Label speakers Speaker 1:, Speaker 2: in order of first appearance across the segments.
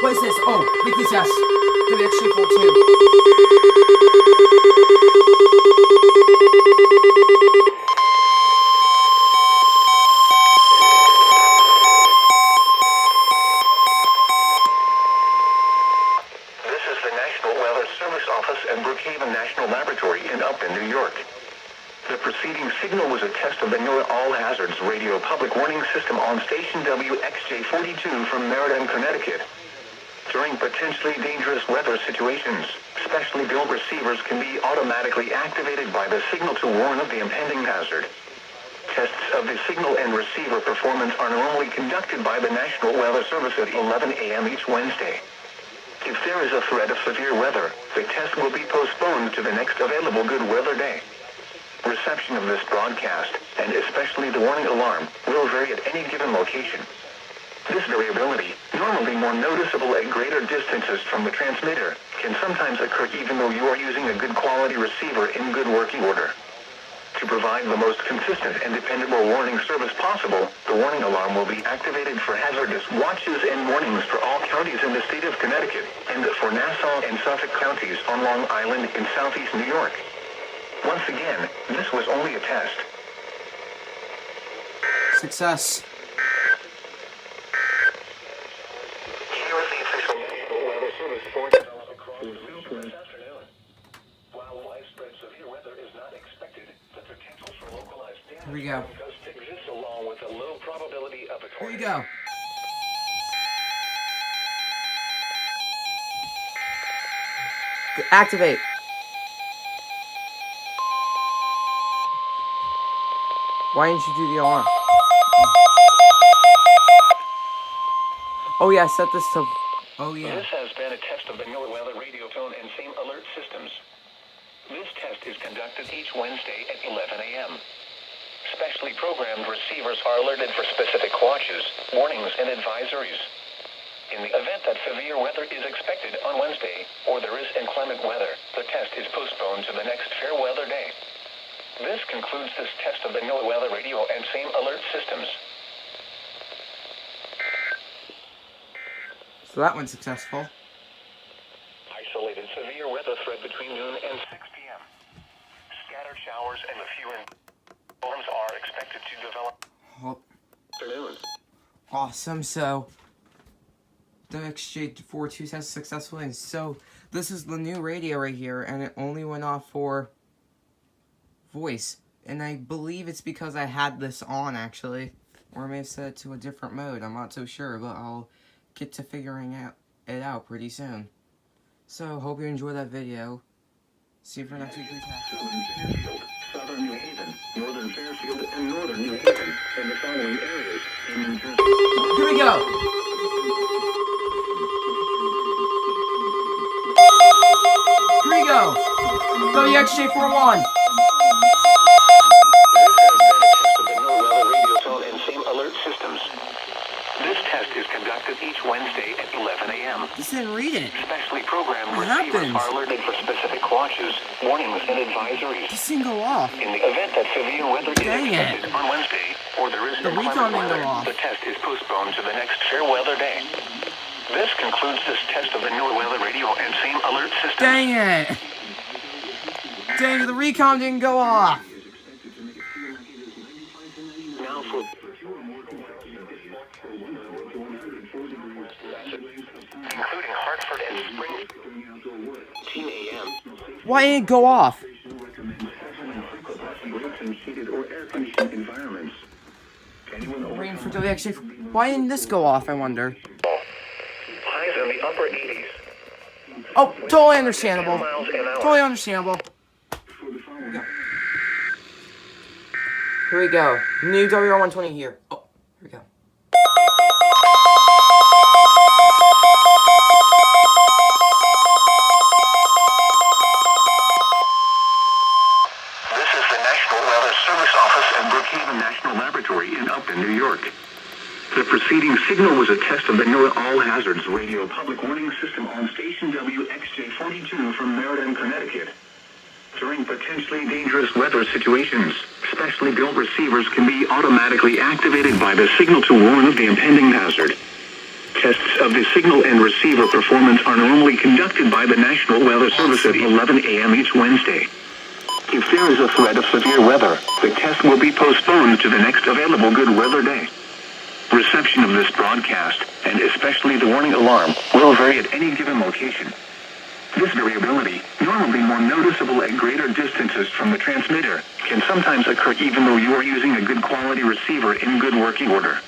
Speaker 1: What is this? Oh, weekly test. WXJ42.
Speaker 2: This is the National Weather Service Office at Brookhaven National Laboratory in Upton, New York. The preceding signal was a test of the NOAA All Hazards Radio Public Warning System on station WXJ42 from Meriden, Connecticut. During potentially dangerous weather situations, specially built receivers can be automatically activated by the signal to warn of the impending hazard. Tests of the signal and receiver performance are normally conducted by the National Weather Service at 11 a.m. each Wednesday. If there is a threat of severe weather, the test will be postponed to the next available good weather day. Reception of this broadcast, and especially the warning alarm, will vary at any given location. This variability, normally more noticeable at greater distances from the transmitter, can sometimes occur even though you are using a good quality receiver in good working order. To provide the most consistent and dependable warning service possible, the warning alarm will be activated for hazardous watches and warnings for all counties in the state of Connecticut, and for Nassau and Suffolk counties on Long Island in southeast New York. Once again, this was only a test.
Speaker 1: Success.
Speaker 2: Here is the official weather service forecast across the Southwest afternoon. While widespread severe weather is not expected, the potential for localized damage
Speaker 1: Here we go.
Speaker 2: exists along with a low probability of a
Speaker 1: Here you
Speaker 2: tornado.
Speaker 1: go. Activate. Why didn't you do the alarm? Oh yeah, set this to... Oh yeah.
Speaker 2: This has been a test of the NOAA weather radio tone and same alert systems. This test is conducted each Wednesday at 11 a.m. Specially programmed receivers are alerted for specific watches, warnings, and advisories. In the event that severe weather is expected on Wednesday, or there is inclement weather, the test is postponed to the next fair weather day. This concludes this test of the NOAA weather radio and same alert systems.
Speaker 1: So that one's successful.
Speaker 2: Isolated severe weather threat between noon and 6 p.m. Scattered showers and a few storms are expected to develop
Speaker 1: Oh,
Speaker 2: afternoon.
Speaker 1: awesome. So the XJ42 test successfully. And so this is the new radio right here, and it only went off for voice. And I believe it's because I had this on actually, or I may have set it to a different mode. I'm not so sure, but I'll get to figuring it out pretty soon. So hope you enjoyed that video. See you for next weekly test.
Speaker 2: Southern Fairfield, Southern New Haven, Northern Fairfield, and Northern New Haven, and the following areas in New Jersey.
Speaker 1: Here we go. Here we go. WXJ41.
Speaker 2: This test is conducted each Wednesday at 11 a.m.
Speaker 1: This didn't read it.
Speaker 2: Specially programmed
Speaker 1: What
Speaker 2: receivers
Speaker 1: happened?
Speaker 2: are alerted for specific watches, warnings, and advisories.
Speaker 1: This didn't go off.
Speaker 2: In the event that severe weather is
Speaker 1: Dang it.
Speaker 2: expected on Wednesday, or there is
Speaker 1: The
Speaker 2: inclement
Speaker 1: recon didn't
Speaker 2: weather,
Speaker 1: go off.
Speaker 2: the test is postponed to the next fair weather day. This concludes this test of the NOAA weather radio and same alert system.
Speaker 1: Dang it. Dang it, the recon didn't go off.
Speaker 2: Now for including Hartford and Spring, 10 a.m.
Speaker 1: Why didn't it go off? Waiting for WXJ. Why didn't this go off, I wonder?
Speaker 2: Highs in the upper 80s.
Speaker 1: Oh, totally understandable.
Speaker 2: 10 miles an hour.
Speaker 1: Totally understandable. Here we go. New WR120 here. Oh, here we go.
Speaker 2: This is the National Weather Service Office at Brookhaven National Laboratory in Upton, New York. The preceding signal was a test of the NOAA All Hazards Radio Public Warning System on station WXJ42 from Meriden, Connecticut. During potentially dangerous weather situations, specially built receivers can be automatically activated by the signal to warn of the impending hazard. Tests of the signal and receiver performance are normally conducted by the National Weather Service at 11 a.m. each Wednesday. If there is a threat of severe weather, the test will be postponed to the next available good weather day. Reception of this broadcast, and especially the warning alarm, will vary at any given location. This variability, normally more noticeable at greater distances from the transmitter, can sometimes occur even though you are using a good quality receiver in good working order.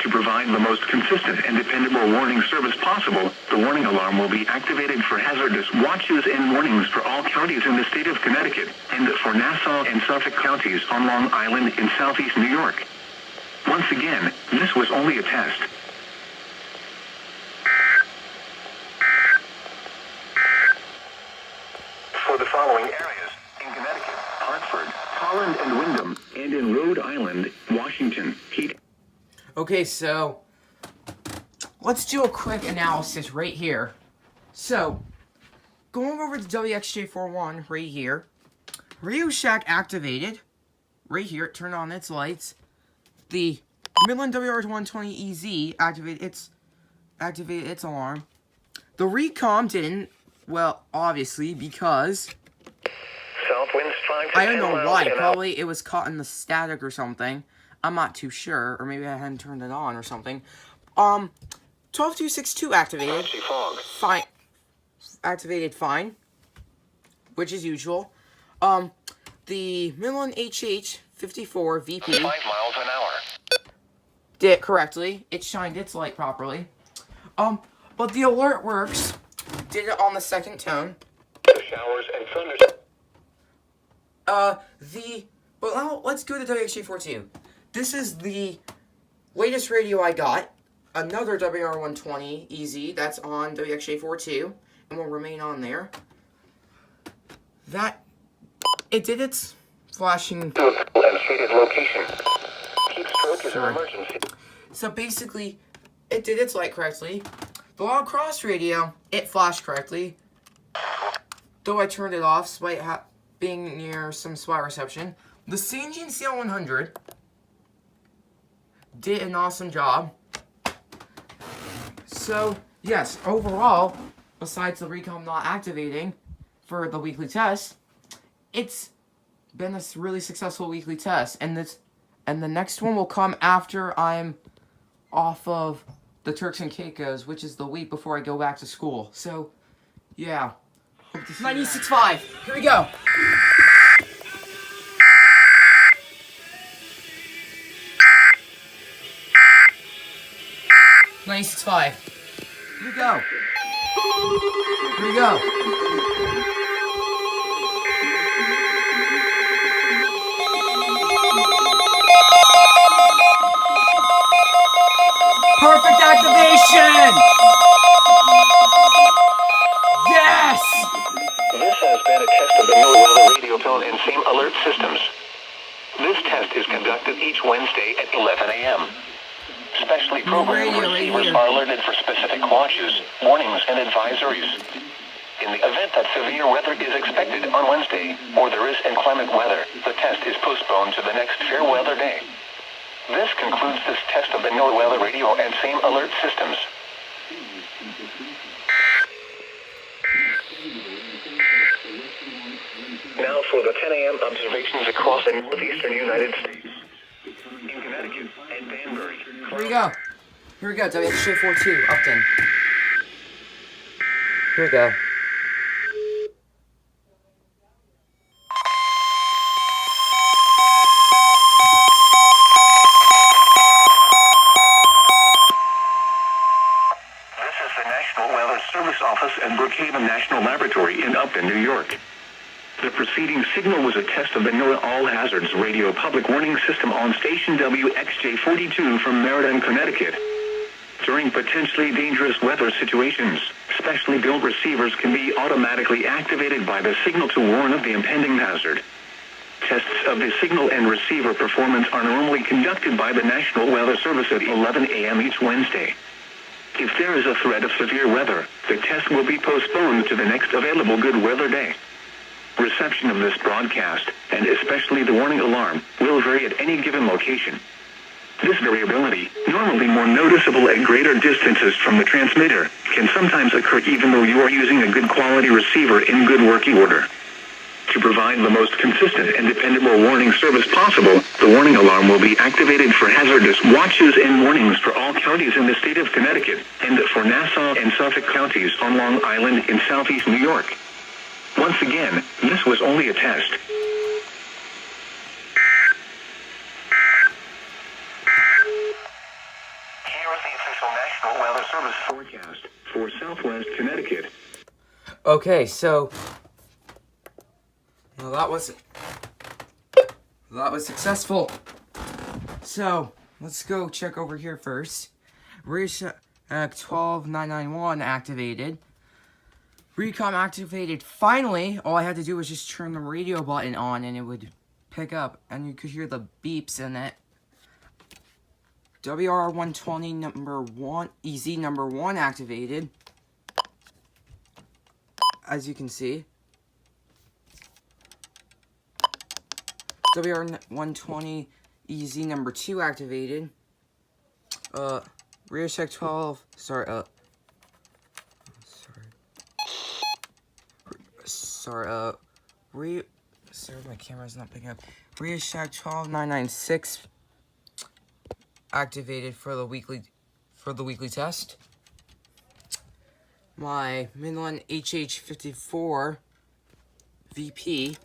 Speaker 2: To provide the most consistent and dependable warning service possible, the warning alarm will be activated for hazardous watches and warnings for all counties in the state of Connecticut, and for Nassau and Suffolk counties on Long Island in southeast New York. Once again, this was only a test. For the following areas, in Connecticut, Hartford, Holland and Wyndham, and in Rhode Island, Washington, heat.
Speaker 1: Okay, so let's do a quick analysis right here. So, going over to WXJ41 right here, Radio Shack activated. Right here, it turned on its lights. The Midland WR120EZ activated its alarm. The Recom didn't. Well, obviously, because
Speaker 2: South winds 5 to
Speaker 1: I don't
Speaker 2: 10
Speaker 1: know
Speaker 2: miles
Speaker 1: why.
Speaker 2: an hour.
Speaker 1: Probably it was caught in the static or something. I'm not too sure, or maybe I hadn't turned it on or something. 12262 activated.
Speaker 2: Fog.
Speaker 1: Fine. Activated fine, which is usual. The Midland HH54 VP
Speaker 2: 5 miles an hour.
Speaker 1: did it correctly. It shined its light properly. But the Alert Works did it on the second tone.
Speaker 2: Showers and thunderstorms.
Speaker 1: But now let's go to WXJ42. This is the latest radio I got. Another WR120EZ that's on WXJ42 and will remain on there. It did its flashing.
Speaker 2: To a cool and shaded location. Keep stroke as an emergency.
Speaker 1: So basically, it did its light correctly. The Loud Cross radio, it flashed correctly. Though I turned it off despite being near some spot reception. The Sangean CL100 did an awesome job. So, yes, overall, besides the Recom not activating for the weekly test, it's been a really successful weekly test. And the next one will come after I'm off of the Turks and Caicos, which is the week before I go back to school. So, yeah. 96.5. Here we go. Nice 5. Here we go. Here we go. Perfect activation! Yes!
Speaker 2: This has been a test of the NOAA radio tone and same alert systems. This test is conducted each Wednesday at 11 a.m. Specially programmed receivers are alerted for specific watches, warnings, and advisories. In the event that severe weather is expected on Wednesday, or there is inclement weather, the test is postponed to the next fair weather day. This concludes this test of the NOAA weather radio and same alert systems. Now for the 10 a.m. observations across the northeastern United States. In Connecticut and Danbury.
Speaker 1: Here we go. Here we go, WXJ42, Upton. Here we go.
Speaker 2: This is the National Weather Service Office at Brookhaven National Laboratory in Upton, New York. The preceding signal was a test of the NOAA All Hazards Radio Public Warning System on station WXJ42 from Meriden, Connecticut. During potentially dangerous weather situations, specially built receivers can be automatically activated by the signal to warn of the impending hazard. Tests of the signal and receiver performance are normally conducted by the National Weather Service at 11 a.m. each Wednesday. If there is a threat of severe weather, the test will be postponed to the next available good weather day. Reception of this broadcast, and especially the warning alarm, will vary at any given location. This variability, normally more noticeable at greater distances from the transmitter, can sometimes occur even though you are using a good quality receiver in good working order. To provide the most consistent and dependable warning service possible, the warning alarm will be activated for hazardous watches and warnings for all counties in the state of Connecticut, and for Nassau and Suffolk counties on Long Island in southeast New York. Once again, this was only a test. Here is the official National Weather Service forecast for southwest Connecticut.
Speaker 1: Okay, so well, that was successful. So let's go check over here first. Radio 12991 activated. Recom activated. Finally, all I had to do was just turn the radio button on and it would pick up, and you could hear the beeps in it. WR120 number 1, EZ number 1 activated. As you can see. WR120 EZ number 2 activated. Radio check 12. Sorry, my camera's not picking up. Radio Shack 12996 activated for the weekly test. My Midland HH54 VP,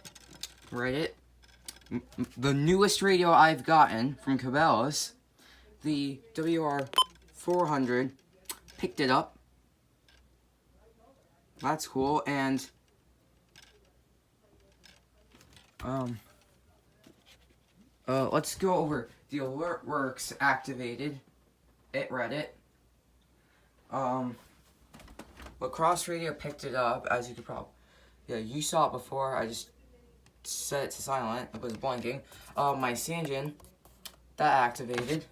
Speaker 1: Reddit, the newest radio I've gotten from Cabela's, the WR400, picked it up. That's cool. And let's go over the Alert Works activated. It read it. Lacrosse Radio picked it up, as you could probably, you saw it before. I just set it to silent. It was blinking. My Sanjin, that activated.